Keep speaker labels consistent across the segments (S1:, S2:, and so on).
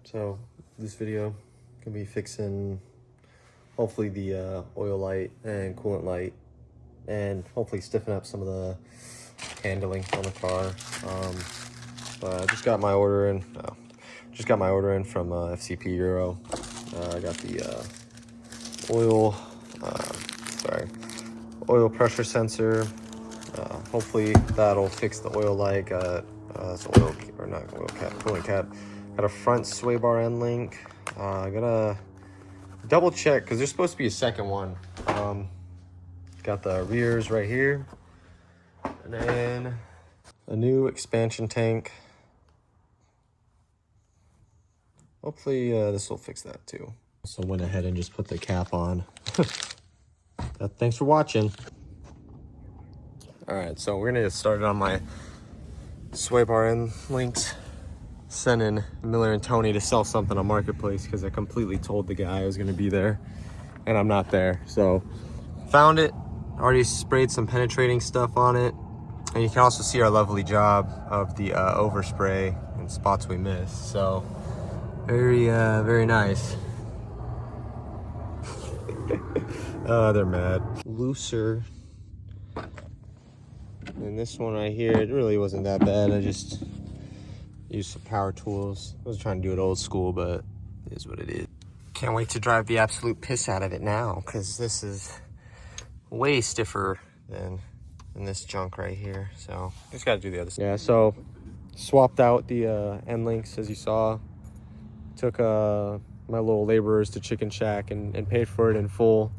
S1: So this video can be fixing hopefully the oil light and coolant light, and hopefully stiffen up some of the handling on the car. But I just got my order in. From FCP Euro. I got the oil, oil pressure sensor. Hopefully that'll fix the oil light. Got oil or not oil cap, coolant cap. Got a front sway bar end link. I gotta double check because there's supposed to be a second one. Got the rears right here, and then a new expansion tank. Hopefully this will fix that too. So went ahead and just put the cap on. Thanks for watching. All right, so we're gonna get started on my sway bar end links. Sending Miller and Tony to sell something on Marketplace because I completely told the guy I was gonna be there and I'm not there. So found it, already sprayed some penetrating stuff on it. And you can also see our lovely job of the overspray and spots we missed. So very nice. They're mad. Looser. And this one right here, it really wasn't that bad. I just used some power tools. I was trying to do it old school, but it is what it is. Can't wait to drive the absolute piss out of it now, because this is way stiffer than this junk right here. So just got to do the other side. Yeah, so swapped out the end links, as you saw. Took my little laborers to Chicken Shack and paid for it in full.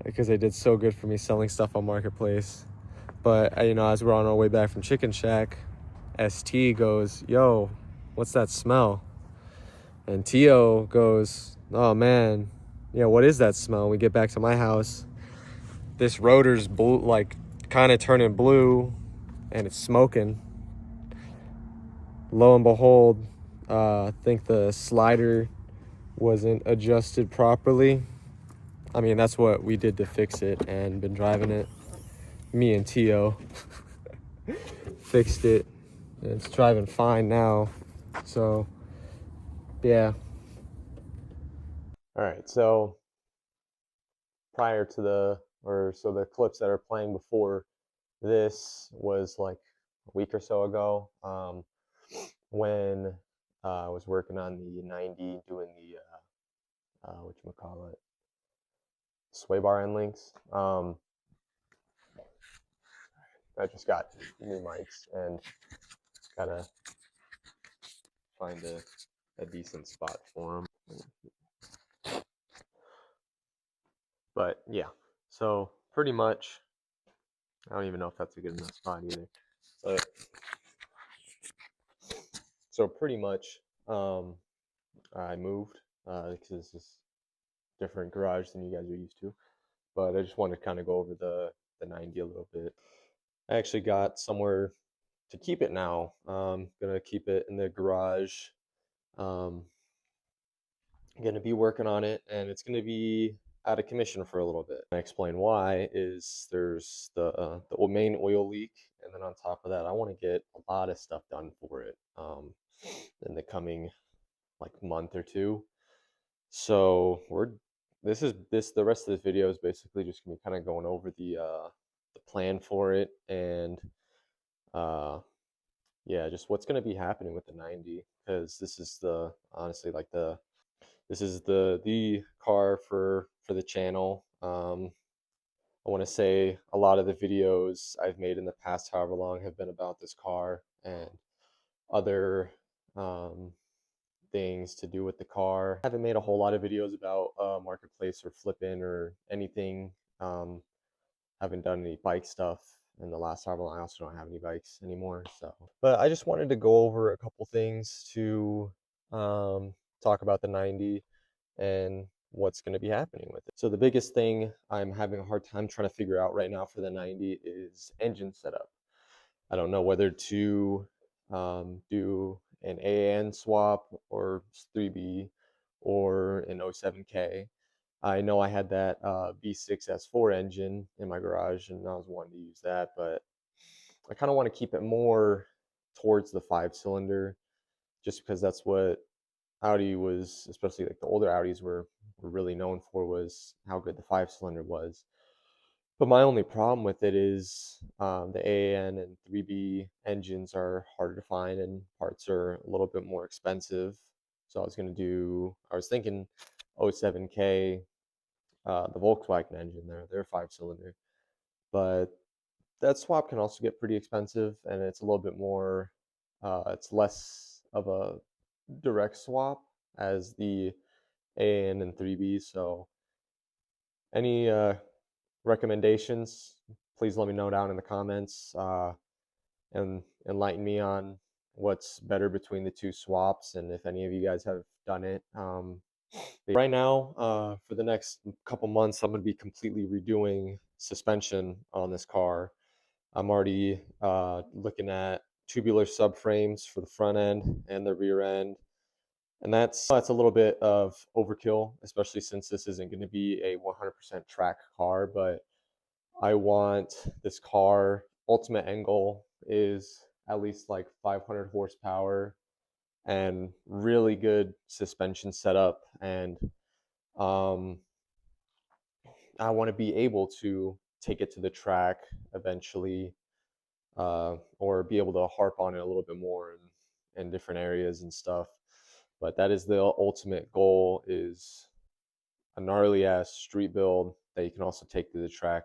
S1: Because they did so good for me selling stuff on Marketplace. But as we're on our way back from Chicken Shack, ST goes, "Yo, what's that smell?" And Tio goes, "Oh man, what is that smell?" We get back to my house. This rotor's blue, like kind of turning blue, and it's smoking. Lo and behold, I think the slider wasn't adjusted properly. I mean, that's what we did to fix it, and been driving it. Me and Tio fixed it. It's driving fine now. So, yeah. All right, so prior to the clips that are playing before this was like a week or so ago, when I was working on the 90, doing the whatchamacallit, sway bar end links. I just got new mics and gotta find a decent spot for them. But yeah, so pretty much, I don't even know if that's a good enough spot either. But so pretty much, I moved because this is different garage than you guys are used to. But I just wanted to kind of go over the 90 a little bit. I actually got somewhere to keep it now. Gonna keep it in the garage. Gonna be working on it, and it's gonna be out of commission for a little bit. I explain why is there's the main oil leak, and then on top of that, I want to get a lot of stuff done for it in the coming like month or two. So the rest of this video is basically just gonna be kind of going over the plan for it, and yeah, just what's gonna be happening with the 90, because this is honestly like this is the car for the channel. I want to say a lot of the videos I've made in the past however long have been about this car and other things to do with the car. I haven't made a whole lot of videos about Marketplace or flipping or anything. Haven't done any bike stuff in the last however long. I also don't have any bikes anymore. So, but I just wanted to go over a couple things to talk about the 90 and what's going to be happening with it. So the biggest thing I'm having a hard time trying to figure out right now for the 90 is engine setup. I don't know whether to do an AN swap or 3B or an 07K. I know I had that V6 S4 engine in my garage, and I was wanting to use that, but I kind of want to keep it more towards the 5-cylinder, just because that's what Audi was, especially like the older Audis were really known for, was how good the 5 cylinder was. But my only problem with it is the AAN and 3B engines are harder to find and parts are a little bit more expensive. So I was thinking 07K, the Volkswagen engine there, they're 5 cylinder. But that swap can also get pretty expensive and it's a little bit more, it's less of a direct swap as the AAN and 3B. So any recommendations, please let me know down in the comments and enlighten me on what's better between the two swaps and if any of you guys have done it. Right now, for the next couple months, I'm going to be completely redoing suspension on this car. I'm already looking at tubular subframes for the front end and the rear end. And that's a little bit of overkill, especially since this isn't going to be a 100% track car, but I want this car, ultimate end goal is at least like 500 horsepower and really good suspension setup. And um, I want to be able to take it to the track eventually, or be able to harp on it a little bit more in different areas and stuff. But that is the ultimate goal, is a gnarly ass street build that you can also take to the track.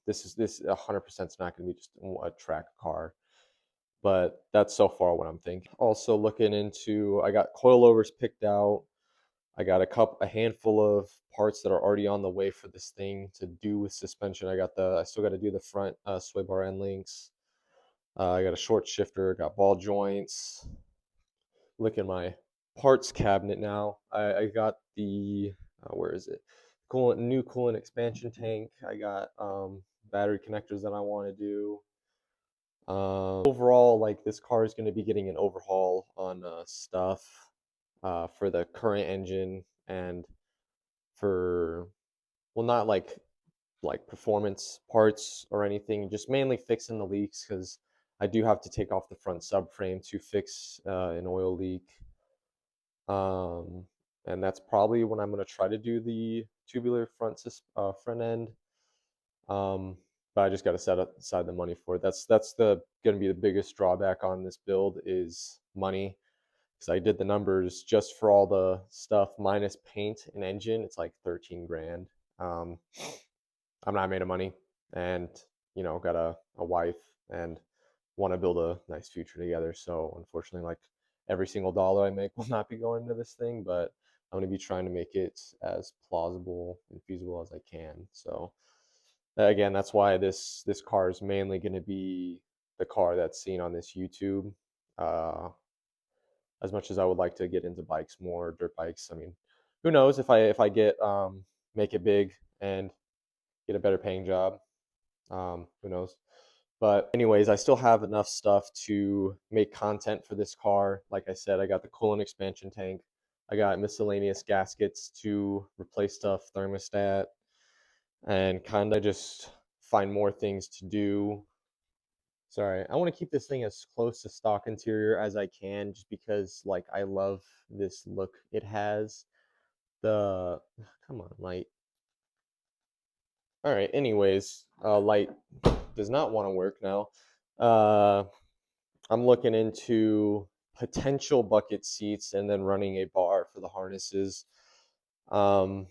S1: This 100% is not going to be just a track car, but that's so far what I'm thinking. Also looking into, I got coilovers picked out. I got a handful of parts that are already on the way for this thing to do with suspension. I still got to do the front sway bar end links. I got a short shifter, got ball joints. Look in my parts cabinet now. I got the where is it? New coolant expansion tank. I got battery connectors that I want to do. Overall, like this car is going to be getting an overhaul on stuff for the current engine and for, well, not like performance parts or anything, just mainly fixing the leaks because I do have to take off the front subframe to fix an oil leak. Um, and that's probably when I'm going to try to do the tubular front end. But I just got to set aside the money for it. That's the going to be the biggest drawback on this build is money, because I did the numbers just for all the stuff minus paint and engine. It's like 13 grand. Um, I'm not made of money, and got a wife and want to build a nice future together. So unfortunately, like every single dollar I make will not be going into this thing, but I'm going to be trying to make it as plausible and feasible as I can. So again, that's why this car is mainly going to be the car that's seen on this YouTube. As much as I would like to get into bikes more, dirt bikes, I mean, who knows if I get make it big and get a better paying job. Who knows? But anyways, I still have enough stuff to make content for this car. Like I said, I got the coolant expansion tank. I got miscellaneous gaskets to replace stuff, thermostat, and kind of just find more things to do. Sorry, I want to keep this thing as close to stock interior as I can, just because like I love this look it has. The Come on, light. All right, anyways, light does not want to work now. Uh, I'm looking into potential bucket seats and then running a bar for the harnesses. Um,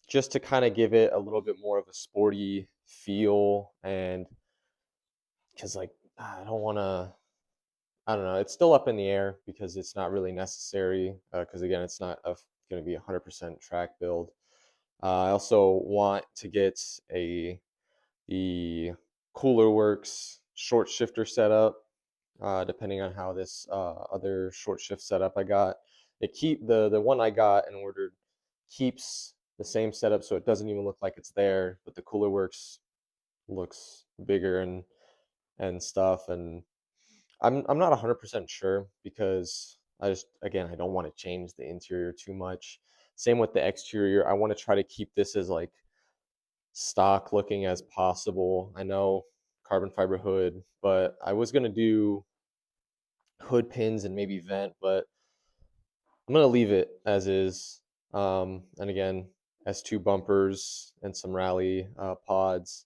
S1: just to kind of give it a little bit more of a sporty feel, and because like I don't want to, I don't know, it's still up in the air because it's not really necessary, because again it's not going to be 100% track build. I also want to get the cooler works short shifter setup, depending on how this other short shift setup I got. The one I got and ordered keeps the same setup, so it doesn't even look like it's there, but the cooler works looks bigger and stuff. And I'm not 100% sure because I don't want to change the interior too much. Same with the exterior. I want to try to keep this as like stock looking as possible. I know carbon fiber hood, but I was gonna do hood pins and maybe vent, but I'm gonna leave it as is. And again, S2 bumpers and some rally pods.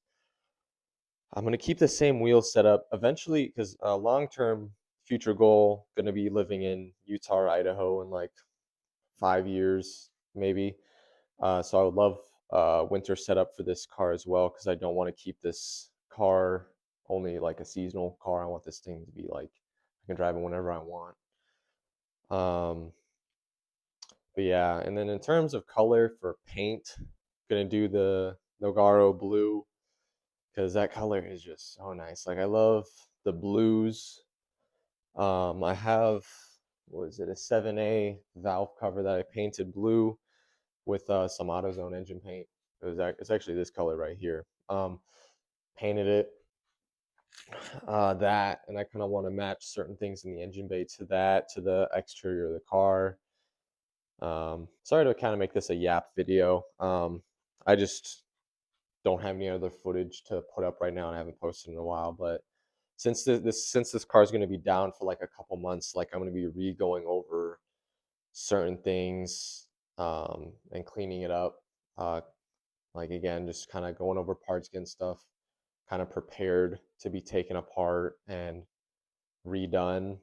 S1: I'm gonna keep the same wheel setup eventually because long term future goal gonna be living in Utah or Idaho in like 5 years maybe. So I would love winter setup for this car as well because I don't want to keep this car only like a seasonal car. I want this thing to be like I can drive it whenever I want. Um, but yeah, and then in terms of color for paint, gonna do the Nogaro blue because that color is just so nice. Like I love the blues. I have what is it, a 7A valve cover that I painted blue with some AutoZone engine paint. It's actually this color right here. Painted it that, and I kind of want to match certain things in the engine bay to that, to the exterior of the car. Sorry to kind of make this a yap video. I just don't have any other footage to put up right now, and I haven't posted in a while. But since this car is going to be down for like a couple months, like I'm going to be re-going over certain things and cleaning it up. Like again, just kind of going over parts, getting stuff kind of prepared to be taken apart and redone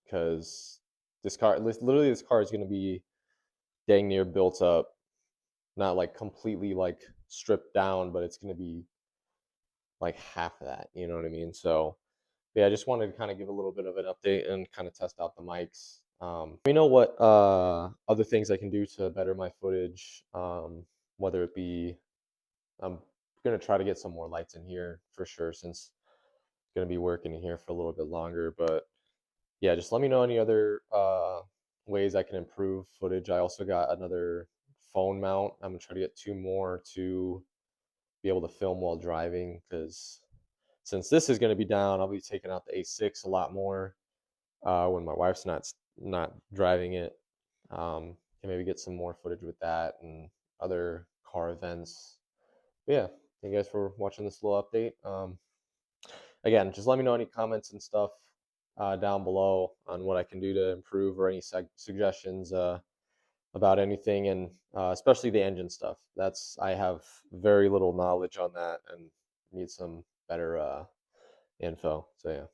S1: because literally, this car is going to be dang near built up, not like completely like stripped down, but it's going to be like half of that. You know what I mean? So yeah, I just wanted to kind of give a little bit of an update and kind of test out the mics. Let me know what other things I can do to better my footage, whether it be I'm gonna try to get some more lights in here for sure since I'm gonna be working in here for a little bit longer. But yeah, just let me know any other ways I can improve footage. I also got another phone mount. I'm gonna try to get two more to be able to film while driving because since this is gonna be down, I'll be taking out the A6 a lot more when my wife's not driving it. Can maybe get some more footage with that and other car events. But yeah, thank you guys for watching this little update. Again, just let me know any comments and stuff down below on what I can do to improve or any suggestions about anything, and especially the engine stuff. I have very little knowledge on that and need some better info. So yeah.